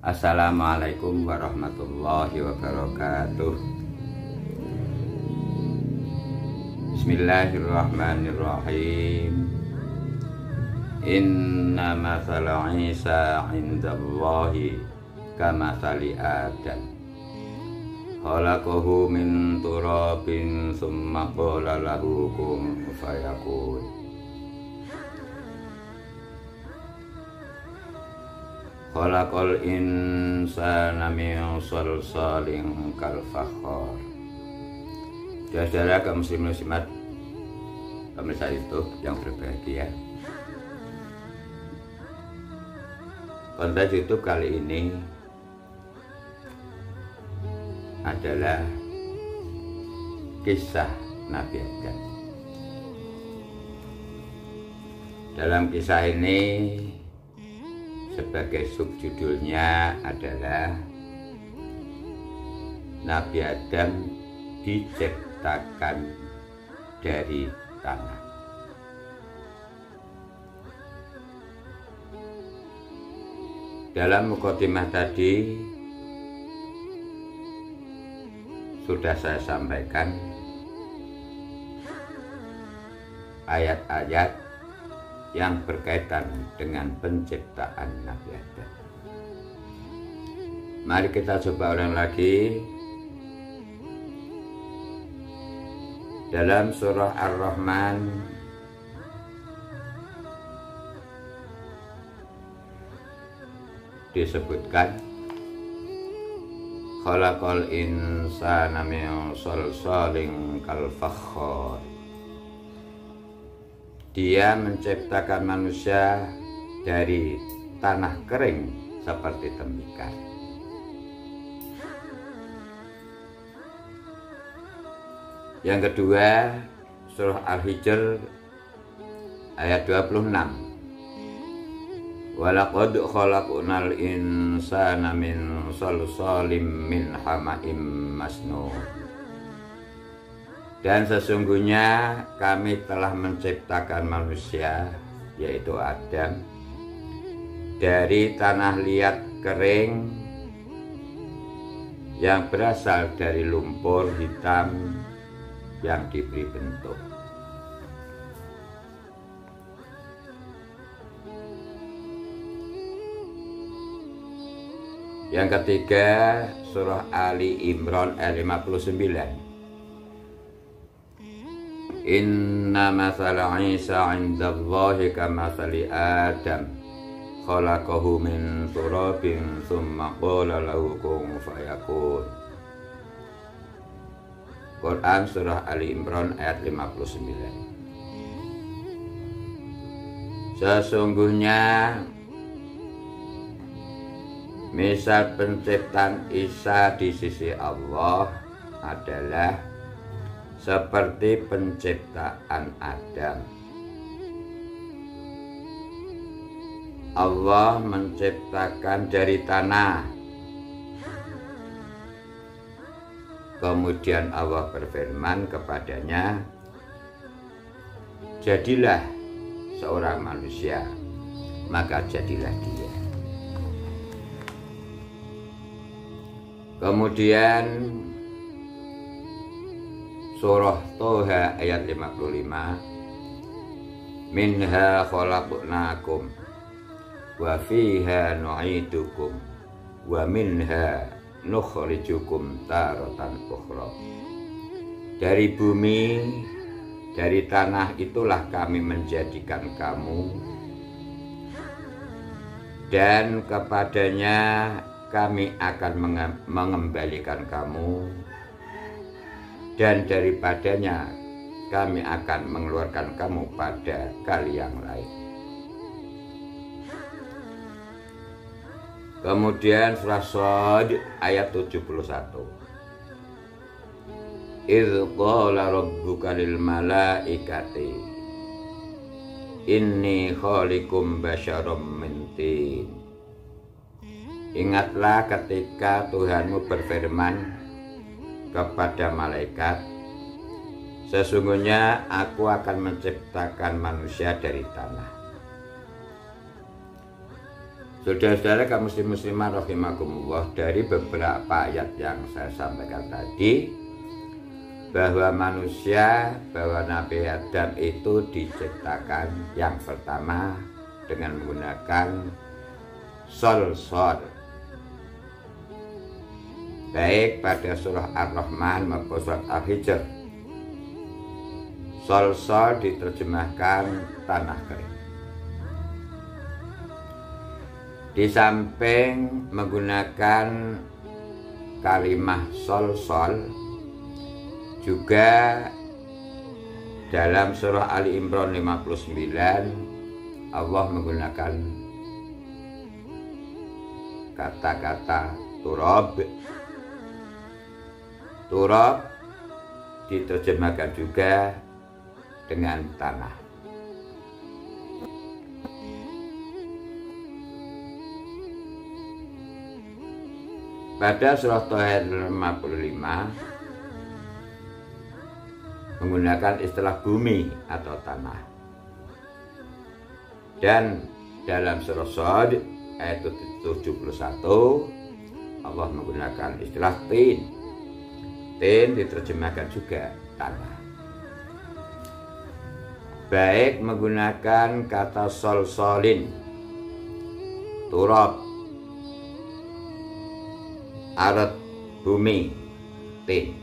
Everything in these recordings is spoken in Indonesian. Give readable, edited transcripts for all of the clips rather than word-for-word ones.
Assalamualaikum warahmatullahi wabarakatuh. Bismillahirrahmanirrahim. Inna mathala Isa indallahi kamathali Adam. Khalaqahu min turabin summa qala lahu kun fayakun. Khalaqal insana min salsalin kal fakhar. Saudara kaum muslimin muslimat, pemirsa YouTube yang berbahagia. Konten YouTube kali ini adalah kisah Nabi Adam. Dalam kisah ini sebagai subjudulnya adalah Nabi Adam diciptakan dari tanah. Dalam mukadimah tadi sudah saya sampaikan ayat-ayat yang berkaitan dengan penciptaan Nabi Adam. Mari kita coba ulang lagi. Dalam surah Ar-Rahman disebutkan khalaqal insana min salsalin kal fakhar. Dia menciptakan manusia dari tanah kering seperti tembikar. Yang kedua, surah Al-Hijr ayat 26. Walaqad khalaqnal insana min salsalim min hama'im masnun. Dan sesungguhnya kami telah menciptakan manusia, yaitu Adam, dari tanah liat kering yang berasal dari lumpur hitam yang diberi bentuk. Yang ketiga, surah Ali Imran ayat 59. Inna mathala Isa indallahi kamathali Adam. Khalaqahu min turabin summa qala lahu kun fayakun. Quran surah Ali Imran ayat 59. Sesungguhnya misal penciptaan Isa di sisi Allah adalah seperti penciptaan Adam. Allah menciptakan dari tanah. Kemudian Allah berfirman kepadanya, jadilah seorang manusia, maka jadilah dia. Kemudian surah Toha ayat 55. Minha khalaqnakum wa fiha nu'idukum wa minha nukhrijukum taratan ukhra. Dari bumi, dari tanah itulah kami menjadikan kamu, dan kepadanya kami akan mengembalikan kamu, dan daripadanya kami akan mengeluarkan kamu pada kali yang lain. Kemudian surah Shad ayat 71. Idz qala rabbuka lil malaikati inni khaliqum basyaram min tin. Ingatlah ketika Tuhanmu berfirman kepada malaikat, sesungguhnya aku akan menciptakan manusia dari tanah. Saudara-saudara kaum muslimat rahimakumullah, dari beberapa ayat yang saya sampaikan tadi, bahwa manusia, bahwa Nabi Adam itu diciptakan yang pertama dengan menggunakan sol-sol, baik pada surah Ar-Rahman maupun surat Al-Hijr. Sol-sol diterjemahkan tanah kering. Di samping menggunakan kalimah sol-sol, juga dalam surah Ali Imran 59 Allah menggunakan kata-kata turab. Turab diterjemahkan juga dengan tanah. Pada surah Thahr 55 menggunakan istilah bumi atau tanah. Dan dalam surah Shad ayat 71 Allah menggunakan istilah tin. Tin diterjemahkan juga tanah. Baik menggunakan kata sol-solin, turab, arat, bumi, tin.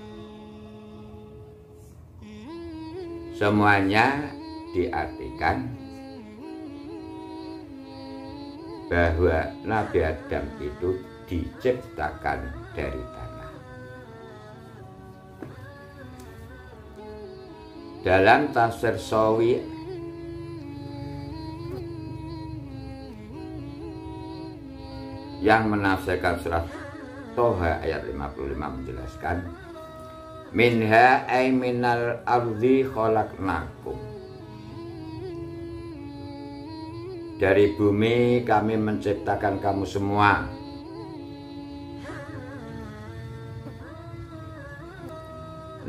Semuanya diartikan bahwa Nabi Adam itu diciptakan dari tanah. Dalam tafsir Sawi yang menafsirkan surat Toha ayat 55 menjelaskan, minha ay minal ardi khalaqnakum, dari bumi kami menciptakan kamu semua.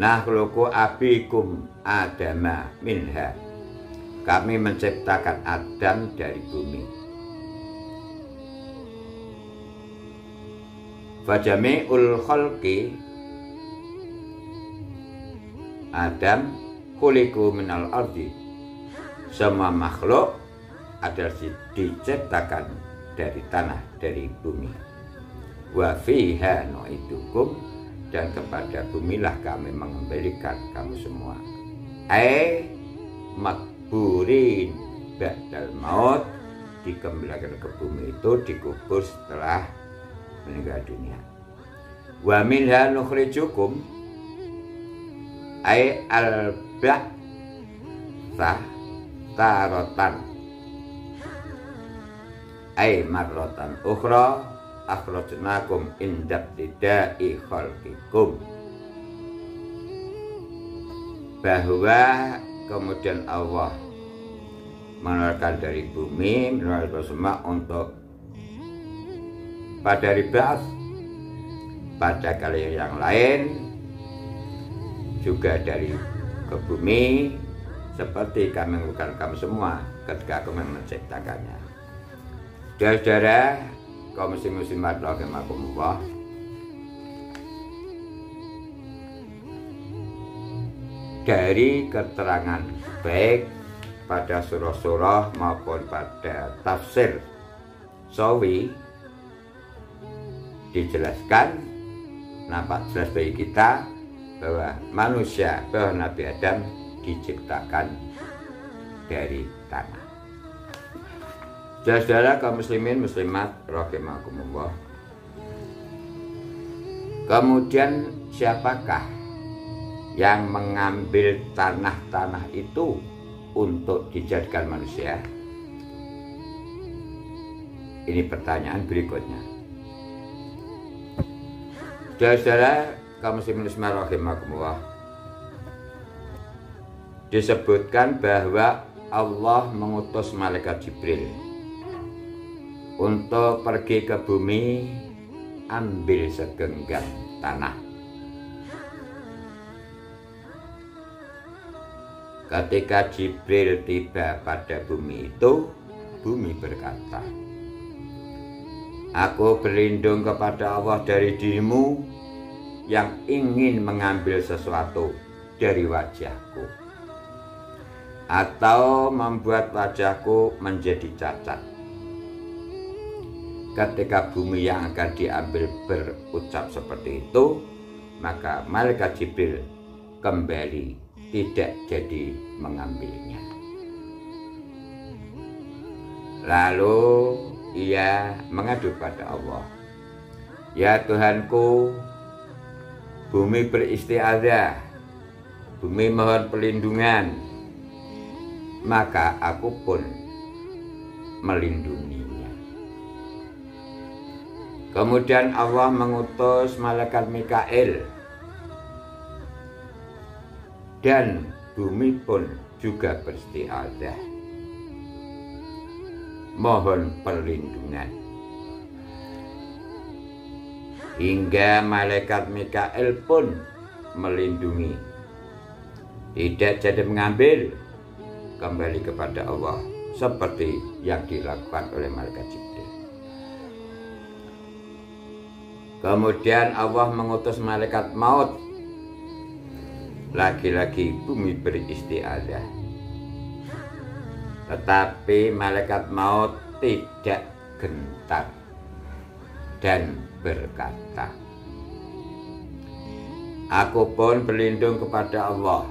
Nakhluqu abikum adama minha, kami menciptakan Adam dari bumi. Fajami'ul khalqi Adam khuliqu minal ardi, semua makhluk adalah diciptakan dari tanah, dari bumi. Wa fiha nu'idukum, dan kepada bumilah kami mengembalikan kamu semua. Makburin ba'dal maut, dikembalikan ke bumi itu, dikubur setelah meninggal dunia. Wa minha nukhrijukum al-ba'tsah taratan marratan ukhra akhrajnakum inda ibtida'i khalqikum, bahwa kemudian Allah mengeluarkan dari bumi, mengeluarkan semua untuk pada ribas, pada kali yang lain juga dari ke bumi, seperti kami mengucapkan kamu semua ketika aku menciptakannya. Saudara kaum muslimat rahimakumullah, dari keterangan baik pada surah-surah maupun pada tafsir Sawi dijelaskan, nampak jelas bagi kita bahwa manusia, bahwa Nabi Adam diciptakan dari tanah. Saudara kaum muslimin muslimat rahimakumullah, kemudian siapakah yang mengambil tanah-tanah itu untuk dijadikan manusia? Ini pertanyaan berikutnya. Saudara kaum muslimin muslimat rahimakumullah, disebutkan bahwa Allah mengutus malaikat Jibril untuk pergi ke bumi ambil segenggam tanah. Ketika Jibril tiba pada bumi itu, bumi berkata, Aku berlindung kepada Allah dari dirimu yang ingin mengambil sesuatu dari wajahku atau membuat wajahku menjadi cacat. Ketika bumi yang akan diambil berucap seperti itu, maka malaikat Jibril kembali tidak jadi mengambilnya. Lalu ia mengadu pada Allah, "Ya Tuhanku, bumi beristiadzah, bumi mohon perlindungan." Maka aku pun melindunginya. Kemudian Allah mengutus malaikat Mikail, dan bumi pun juga beristiadzah, mohon perlindungan. Hingga malaikat Mikail pun melindungi, tidak jadi mengambil, kembali kepada Allah seperti yang dilakukan oleh malaikat Jibril. Kemudian Allah mengutus malaikat maut, lagi-lagi bumi beristiadzah. Tetapi malaikat maut tidak gentar dan berkata, "Aku pun berlindung kepada Allah.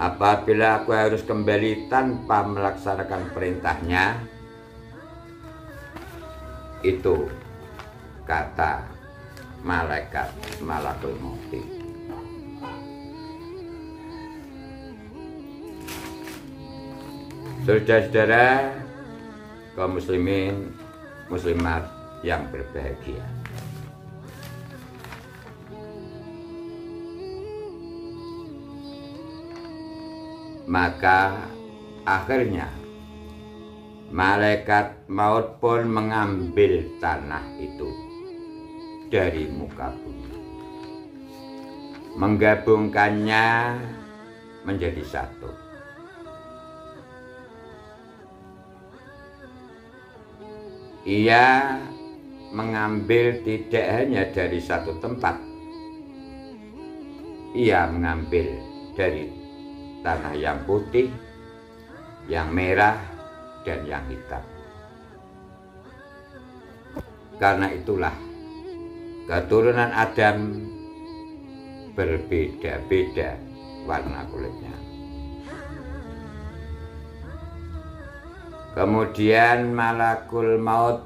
Apabila aku harus kembali tanpa melaksanakan perintahnya." Itu kata malaikat malakul maut. Saudara-saudara kaum muslimin muslimat yang berbahagia, maka akhirnya malaikat maut pun mengambil tanah itu dari muka bumi, menggabungkannya menjadi satu. Ia mengambil tidak hanya dari satu tempat, ia mengambil dari tanah yang putih, yang merah, dan yang hitam. Karena itulah keturunan Adam berbeda-beda warna kulitnya. Kemudian malakul maut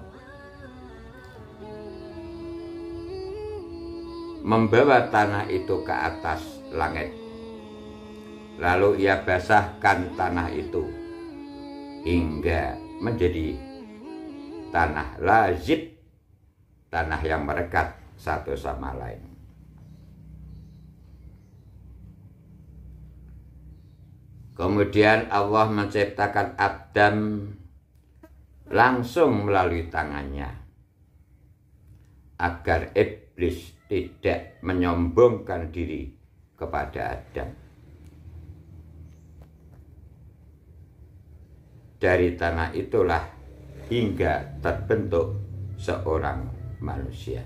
membawa tanah itu ke atas langit. Lalu ia basahkan tanah itu hingga menjadi tanah lazib, tanah yang merekat satu sama lain. Kemudian Allah menciptakan Adam langsung melalui tangannya, agar iblis tidak menyombongkan diri kepada Adam. Dari tanah itulah hingga terbentuk seorang manusia.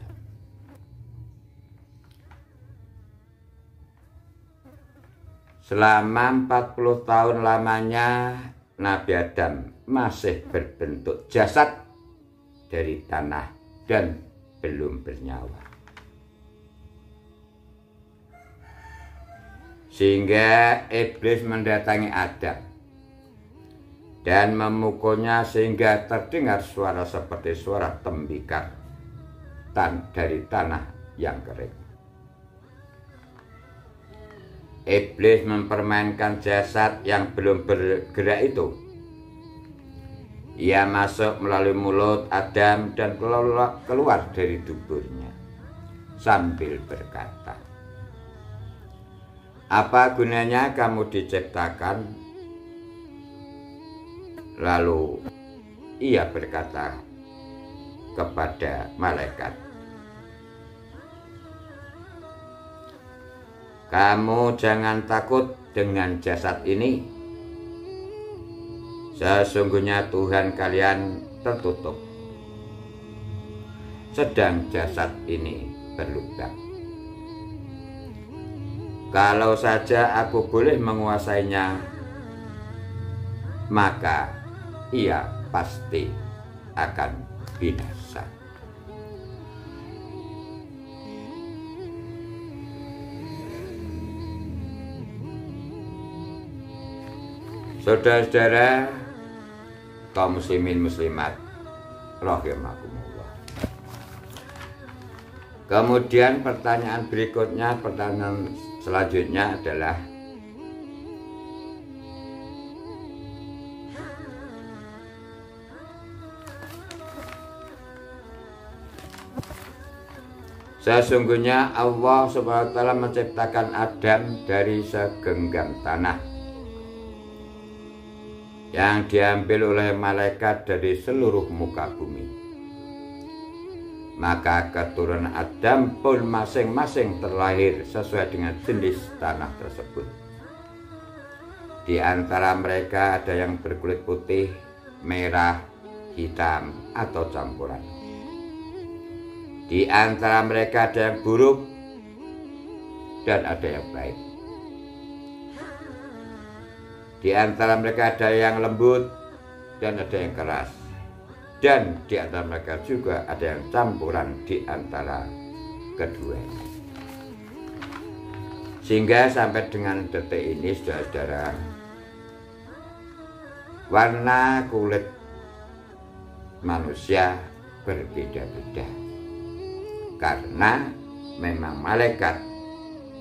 Selama 40 tahun lamanya Nabi Adam masih berbentuk jasad dari tanah dan belum bernyawa. Sehingga iblis mendatangi Adam dan memukulnya sehingga terdengar suara seperti suara tembikar dari tanah yang kering. Iblis mempermainkan jasad yang belum bergerak itu. Ia masuk melalui mulut Adam dan keluar dari tubuhnya sambil berkata, "Apa gunanya kamu diciptakan?" Lalu ia berkata kepada malaikat, "Kamu jangan takut dengan jasad ini. Sesungguhnya Tuhan kalian tertutup sedang jasad ini berlubang. Kalau saja aku boleh menguasainya, maka ia pasti akan binasa. Saudara-saudara, kaum muslimin muslimat rahimakumullah. Kemudian pertanyaan berikutnya, pertanyaan selanjutnya adalah sesungguhnya Allah Subhanahu wa Ta'ala menciptakan Adam dari segenggam tanah yang diambil oleh malaikat dari seluruh muka bumi. Maka keturunan Adam pun masing-masing terlahir sesuai dengan jenis tanah tersebut. Di antara mereka ada yang berkulit putih, merah, hitam, atau campuran. Di antara mereka ada yang buruk dan ada yang baik. Di antara mereka ada yang lembut dan ada yang keras. Dan di antara mereka juga ada yang campuran di antara keduanya. Sehingga sampai dengan detik ini, saudara-saudara, warna kulit manusia berbeda-beda. Karena memang malaikat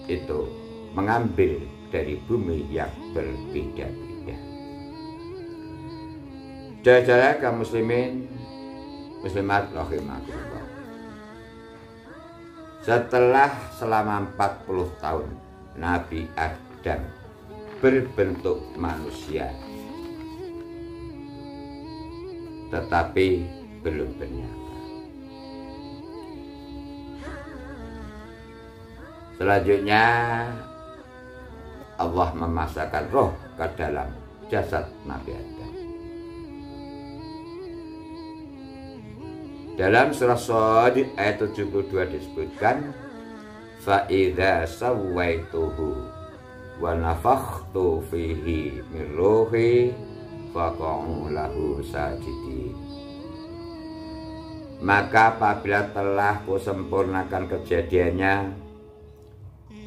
itu mengambil dari bumi yang berbeda-beda. Saudara kaum muslimin muslimat rahimakumullah. Setelah selama 40 tahun Nabi Adam berbentuk manusia, tetapi belum bernyata. Selanjutnya Allah memasukkan roh ke dalam jasad Nabi Adam. Dalam surah Shad ayat 72 disebutkan, fa idza sawaituhu wa nafakhtu fihi min ruhi faqa'u lahu sajidin. Maka apabila telah kusempurnakan kejadiannya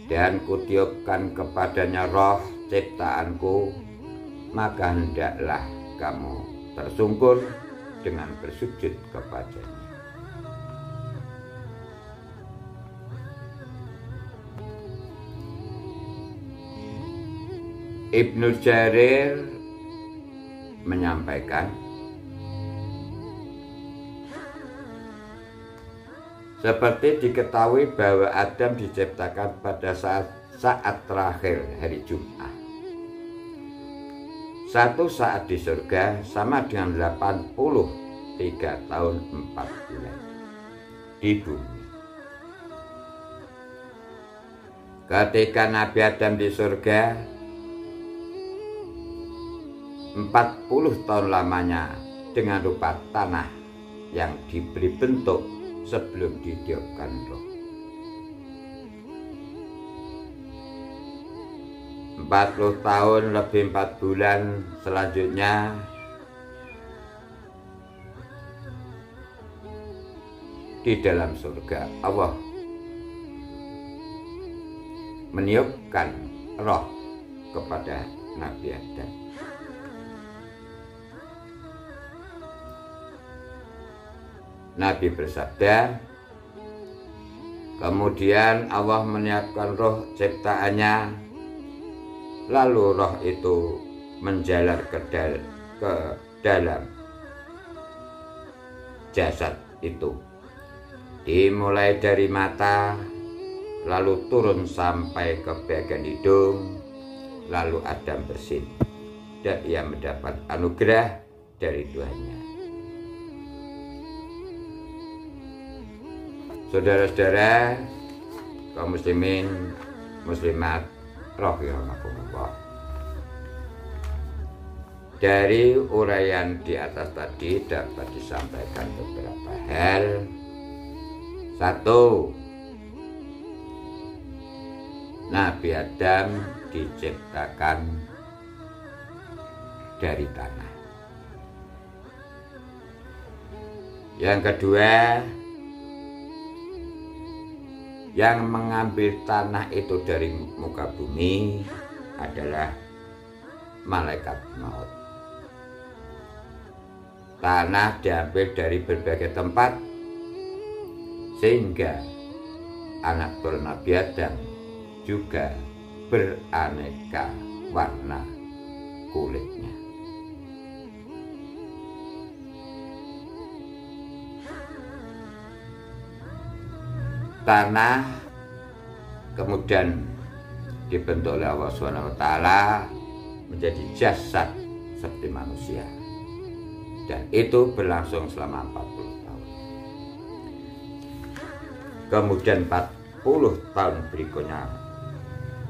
dan kutiupkan kepadanya roh ciptaanku, maka hendaklah kamu tersungkur dengan bersujud kepadanya. Ibnu Jarir menyampaikan, seperti diketahui bahwa Adam diciptakan pada saat terakhir hari Jumat. Satu saat di surga sama dengan 83 tahun 4 bulan di bumi. Ketika Nabi Adam di surga, 40 tahun lamanya dengan rupa tanah yang diberi bentuk sebelum ditiupkan roh. 40 tahun lebih 4 bulan selanjutnya di dalam surga Allah meniupkan roh kepada Nabi Adam. Nabi bersabda, kemudian Allah menyiapkan roh ciptaannya, lalu roh itu menjalar ke dalam jasad itu, dimulai dari mata, lalu turun sampai ke bagian hidung, lalu Adam bersin dan ia mendapat anugerah dari Tuhannya. Saudara-saudara kaum muslimin muslimat rahimakumullah, dari uraian di atas tadi dapat disampaikan beberapa hal Satu, Nabi Adam diciptakan dari tanah. Yang kedua, yang mengambil tanah itu dari muka bumi adalah malaikat maut. Tanah diambil dari berbagai tempat sehingga anak turun Nabi Adam juga beraneka warna kulitnya. Tanah kemudian dibentuk oleh Allah SWT menjadi jasad seperti manusia, dan itu berlangsung selama 40 tahun. Kemudian 40 tahun berikutnya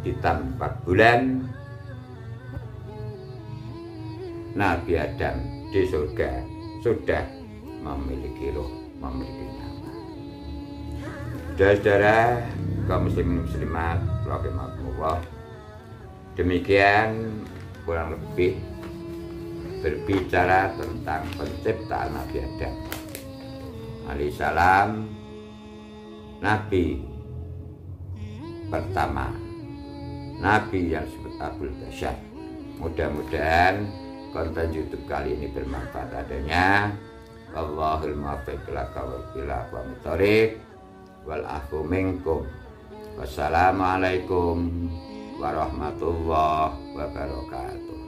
ditambah 4 bulan, Nabi Adam di surga sudah memiliki roh, memiliki nyawa. Saudara-saudara kaum muslimin muslimat rahimakumullah, demikian kurang lebih berbicara tentang penciptaan Nabi Adam alaihissalam, Nabi pertama, Nabi yang disebut Abul Bashar. Mudah-mudahan konten YouTube kali ini bermanfaat adanya. Wallahul muwaffiq ila aqwamit thoriq wal afu minkum. Wassalamualaikum warahmatullahi wabarakatuh.